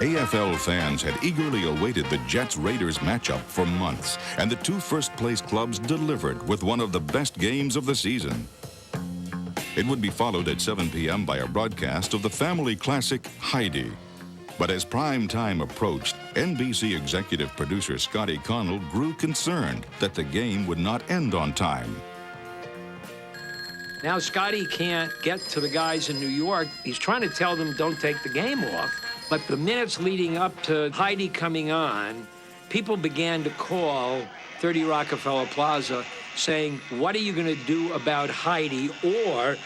AFL fans had eagerly awaited the Jets-Raiders matchup for months, and the two first-place clubs delivered with one of the best games of the season. It would be followed at 7 p.m. by a broadcast of the family classic Heidi. But as prime time approached, NBC executive producer Scotty Connell grew concerned that the game would not end on time. Now Scotty can't get to the guys in New York. He's trying to tell them don't take the game off. But the minutes leading up to Heidi coming on, people began to call 30 Rockefeller Plaza saying, what are you going to do about Heidi? Or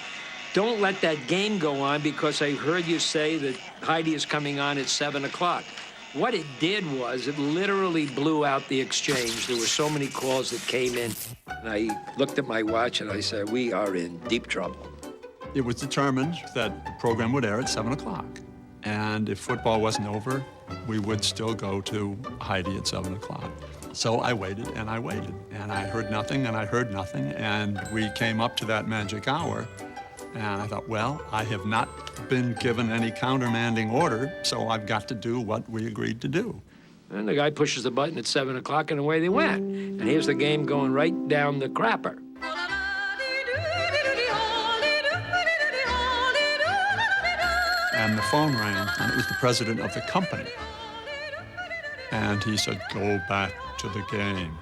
don't let that game go on because I heard you say that Heidi is coming on at 7 o'clock. What it did was it literally blew out the exchange. There were so many calls that came in. And I looked at my watch and I said, we are in deep trouble. It was determined that the program would air at 7 o'clock. And if football wasn't over, we would still go to Heidi at 7 o'clock. So I waited and I waited, and I heard nothing and I heard nothing, and we came up to that magic hour, and I thought, well, I have not been given any countermanding order, so I've got to do what we agreed to do. And the guy pushes the button at 7 o'clock, and away they went. And here's the game going right down the crapper. And the phone rang, and it was the president of the company. And he said, go back to the game.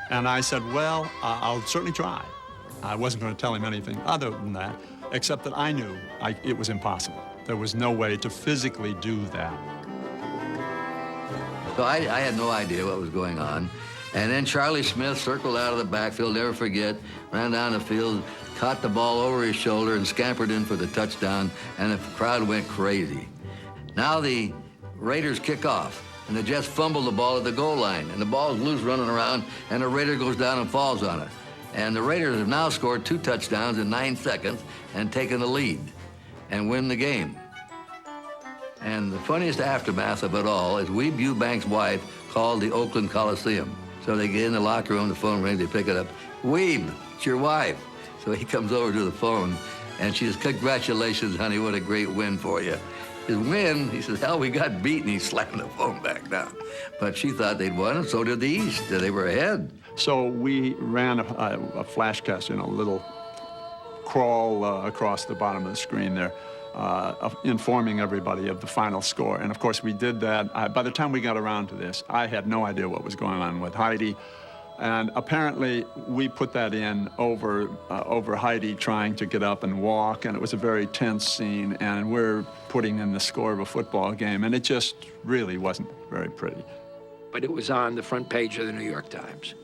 And I said, well, I'll certainly try. I wasn't going to tell him anything other than that, except that I knew it was impossible. There was no way to physically do that. So I had no idea what was going on. And then Charlie Smith circled out of the backfield, never forget, ran down the field, caught the ball over his shoulder and scampered in for the touchdown, and the crowd went crazy. Now the Raiders kick off, and the Jets fumble the ball at the goal line, and the ball's loose running around, and the Raider goes down and falls on it. And the Raiders have now scored 2 touchdowns in 9 seconds and taken the lead and win the game. And the funniest aftermath of it all is Weeb Eubank's wife called the Oakland Coliseum. So they get in the locker room, the phone rings, they pick it up. Weeb, it's your wife. So he comes over to the phone, and she says, congratulations, honey, what a great win for you. His win, he says, hell, we got beaten. He slammed the phone back down. But she thought they'd won, and so did the East. They were ahead. So we ran a flash test, a little crawl across the bottom of the screen there, informing everybody of the final score. And of course, we did that. By the time we got around to this, I had no idea what was going on with Heidi. And apparently, we put that in over Heidi trying to get up and walk, and it was a very tense scene, and we're putting in the score of a football game, and it just really wasn't very pretty. But it was on the front page of the New York Times.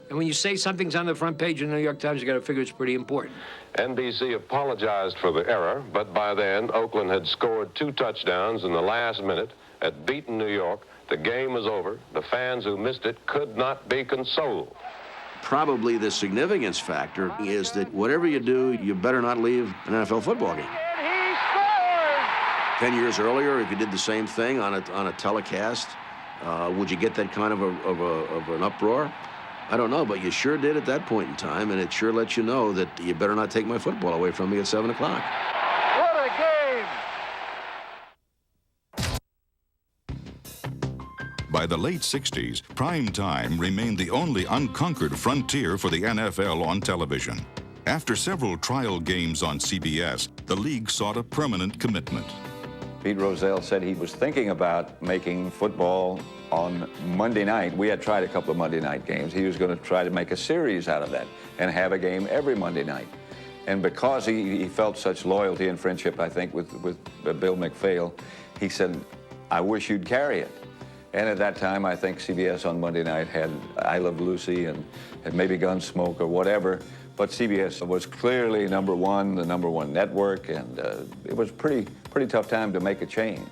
And when you say something's on the front page of the New York Times, you got to figure it's pretty important. NBC apologized for the error, but by then, Oakland had scored 2 touchdowns in the last minute, had beaten New York. The game was over. The fans who missed it could not be consoled. Probably the significance factor is that whatever you do, you better not leave an NFL football game. And he scored! 10 years earlier, if you did the same thing on a telecast, would you get that kind of an uproar? I don't know, but you sure did at that point in time, and it sure lets you know that you better not take my football away from me at 7 o'clock. What a game! By the late 60s, prime time remained the only unconquered frontier for the NFL on television. After several trial games on CBS, the league sought a permanent commitment. Pete Rozelle said he was thinking about making football on Monday night. We had tried a couple of Monday night games. He was going to try to make a series out of that and have a game every Monday night. And because he felt such loyalty and friendship, I think, with Bill McPhail, he said, I wish you'd carry it. And at that time, I think CBS on Monday night had I Love Lucy and maybe Gunsmoke or whatever. But CBS was clearly number one, the number one network, and it was pretty tough time to make a change.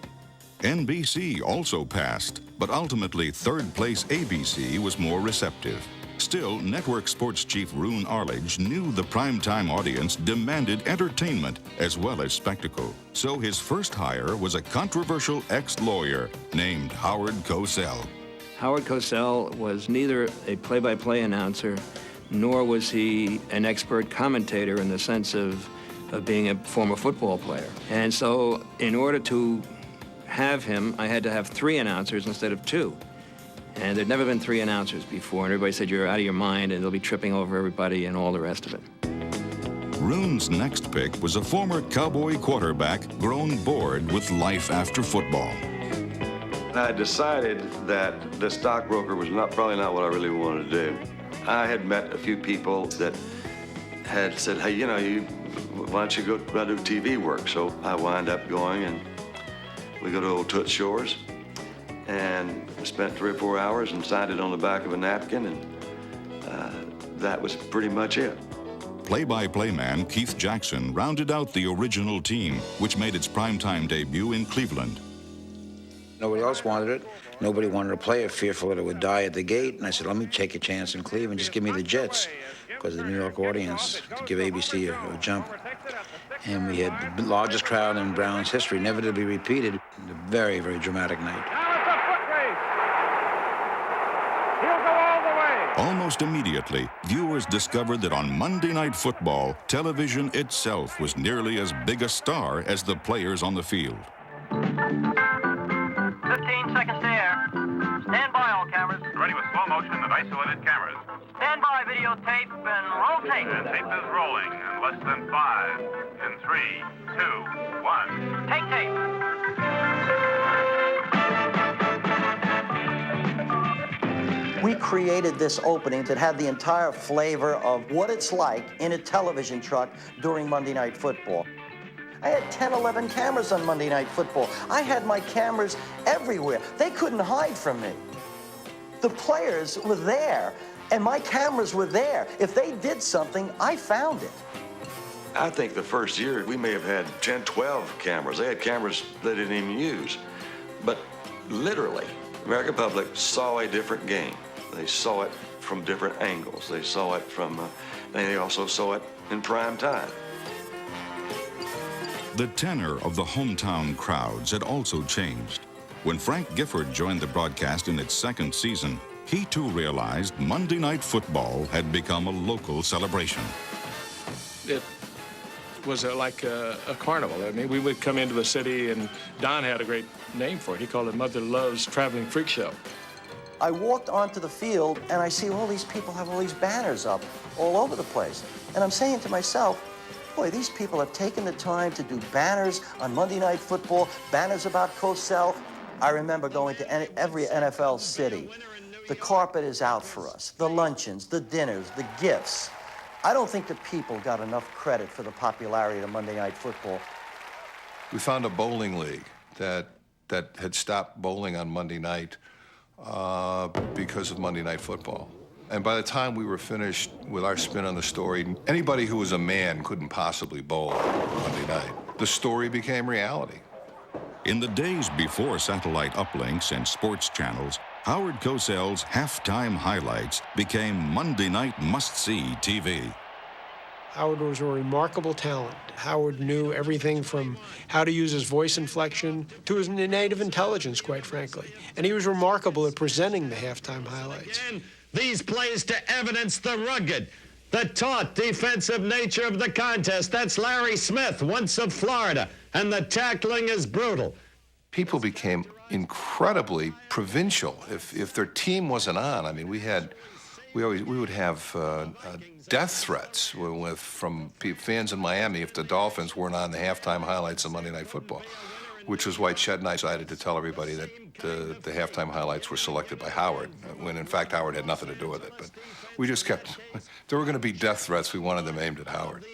NBC also passed, but ultimately third-place ABC was more receptive. Still, network sports chief Roone Arledge knew the primetime audience demanded entertainment as well as spectacle. So his first hire was a controversial ex-lawyer named Howard Cosell. Howard Cosell was neither a play-by-play announcer, nor was he an expert commentator in the sense of being a former football player. And so in order to have him, I had to have 3 announcers instead of 2. And there'd never been 3 announcers before, and everybody said, you're out of your mind, and they'll be tripping over everybody and all the rest of it. Roon's next pick was a former Cowboy quarterback grown bored with life after football. I decided that the stockbroker was probably not what I really wanted to do. I had met a few people that had said, hey, you know, why don't you go do TV work? So I wind up going, and we go to Old Toots Shores, and spent 3 or 4 hours and signed it on the back of a napkin, and that was pretty much it. Play-by-play man Keith Jackson rounded out the original team, which made its primetime debut in Cleveland. Nobody else wanted it. Nobody wanted to play it, fearful that it would die at the gate. And I said, let me take a chance in Cleveland. Just give me the Jets, because of the New York audience, to give ABC a jump. And we had the largest crowd in Browns history, never to be repeated. A very, very dramatic night. Almost immediately, viewers discovered that on Monday Night Football, television itself was nearly as big a star as the players on the field. 15 seconds to air. Stand by, all cameras. Ready with slow motion and isolated cameras. Stand by, videotape, and roll tape. And tape is rolling in less than 5, in 3, 2, 1. Take tape. We created this opening that had the entire flavor of what it's like in a television truck during Monday Night Football. I had 10, 11 cameras on Monday Night Football. I had my cameras everywhere. They couldn't hide from me. The players were there, and my cameras were there. If they did something, I found it. I think the first year we may have had 10, 12 cameras. They had cameras they didn't even use. But literally, the American public saw a different game. They saw it from different angles. They saw it from, they also saw it in prime time. The tenor of the hometown crowds had also changed. When Frank Gifford joined the broadcast in its 2nd season, he too realized Monday Night Football had become a local celebration. It was like a carnival. I mean, we would come into the city, and Don had a great name for it. He called it Mother Love's Traveling Freak Show. I walked onto the field, and I see all these people have all these banners up all over the place. And I'm saying to myself, boy, these people have taken the time to do banners on Monday Night Football, banners about Cosell. I remember going to every NFL city. The carpet is out for us, the luncheons, the dinners, the gifts. I don't think the people got enough credit for the popularity of Monday Night Football. We found a bowling league that had stopped bowling on Monday night because of Monday Night Football. And by the time we were finished with our spin on the story, anybody who was a man couldn't possibly bowl on Monday night. The story became reality. In the days before satellite uplinks and sports channels, Howard Cosell's halftime highlights became Monday night must-see TV. Howard was a remarkable talent. Howard knew everything from how to use his voice inflection to his native intelligence, quite frankly. And he was remarkable at presenting the halftime highlights. These plays to evidence the rugged, the taut defensive nature of the contest. That's Larry Smith, once of Florida, and the tackling is brutal. People became incredibly provincial. If their team wasn't on, I mean, we would have death threats from fans in Miami if the Dolphins weren't on the halftime highlights of Monday Night Football, which was why Chet and I decided to tell everybody that the halftime highlights were selected by Howard, when in fact Howard had nothing to do with it. But we just kept, there were going to be death threats, we wanted them aimed at Howard.